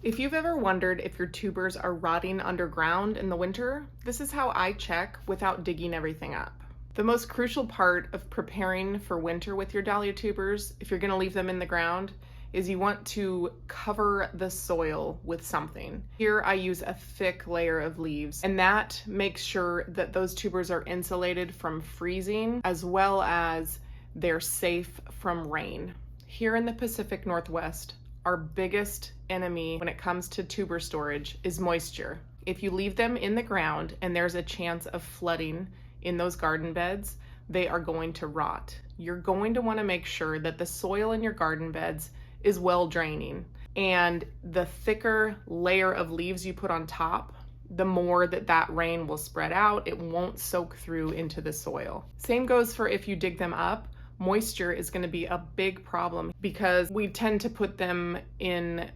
If you've ever wondered if your tubers are rotting underground in the winter, this is how I check without digging everything up. The most crucial part of preparing for winter with your dahlia tubers, if you're going to leave them in the ground, is you want to cover the soil with something. Here I use a thick layer of leaves, and that makes sure that those tubers are insulated from freezing as well as they're safe from rain. Here in the Pacific Northwest, our biggest enemy when it comes to tuber storage is moisture. If you leave them in the ground and there's a chance of flooding in those garden beds, they are going to rot. You're going to want to make sure that the soil in your garden beds is well draining, and the thicker layer of leaves you put on top, the more that rain will spread out. It won't soak through into the soil. Same goes for if you dig them up. Moisture is going to be a big problem because we tend to put them in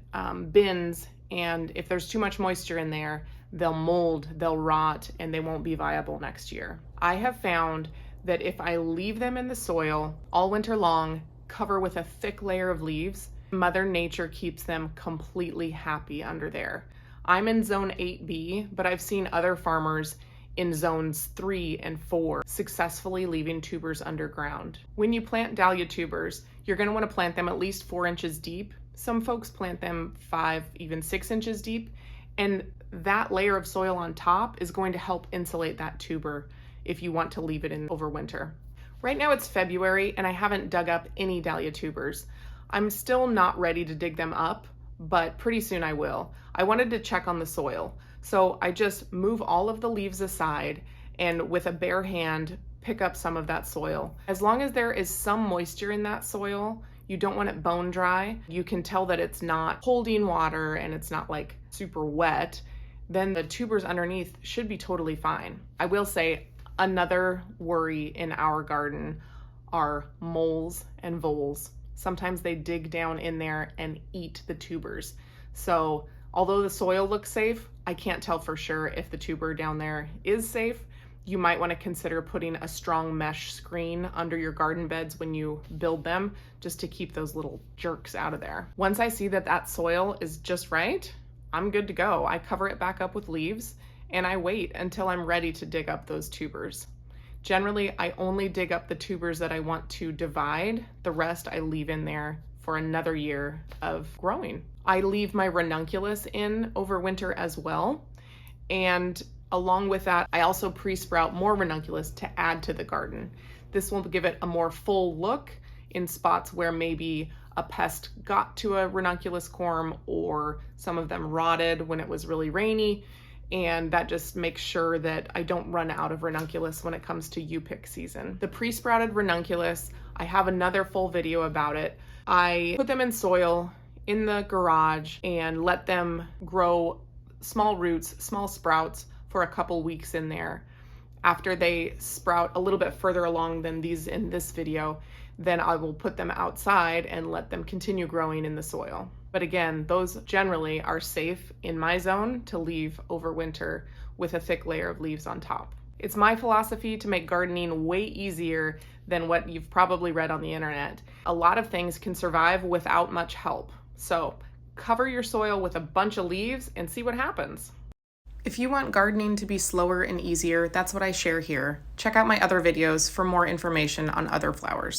bins, and if there's too much moisture in there, they'll mold, they'll rot, and they won't be viable next year. I have found that if I leave them in the soil all winter long, cover with a thick layer of leaves, Mother Nature keeps them completely happy under there. I'm in zone 8B, but I've seen other farmers in zones 3 and 4 successfully leaving tubers underground. When you plant dahlia tubers, you're going to want to plant them at least 4 inches deep. Some folks plant them 5, even 6 inches deep, and that layer of soil on top is going to help insulate that tuber if you want to leave it in over winter. Right now it's February and I haven't dug up any dahlia tubers. I'm still not ready to dig them up, but pretty soon I will. I wanted to check on the soil. So I just move all of the leaves aside and with a bare hand pick up some of that soil. As long as there is some moisture in that soil, you don't want it bone dry. You can tell that it's not holding water and it's not like super wet. Then the tubers underneath should be totally fine. I will say another worry in our garden are moles and voles. Sometimes they dig down in there and eat the tubers. So although the soil looks safe, I can't tell for sure if the tuber down there is safe. You might want to consider putting a strong mesh screen under your garden beds when you build them, just to keep those little jerks out of there. Once I see that that soil is just right, I'm good to go. I cover it back up with leaves and I wait until I'm ready to dig up those tubers. Generally, I only dig up the tubers that I want to divide. The rest I leave in there for another year of growing. I leave my ranunculus in over winter as well. And along with that, I also pre-sprout more ranunculus to add to the garden. This will give it a more full look in spots where maybe a pest got to a ranunculus corm or some of them rotted when it was really rainy. And that just makes sure that I don't run out of ranunculus when it comes to U-pick season. The pre-sprouted ranunculus, I have another full video about it. I put them in soil in the garage and let them grow small roots, small sprouts for a couple weeks in there. After they sprout a little bit further along than these in this video, then I will put them outside and let them continue growing in the soil. But again, those generally are safe in my zone to leave over winter with a thick layer of leaves on top. It's my philosophy to make gardening way easier than what you've probably read on the internet. A lot of things can survive without much help. So cover your soil with a bunch of leaves and see what happens. If you want gardening to be slower and easier, that's what I share here. Check out my other videos for more information on other flowers.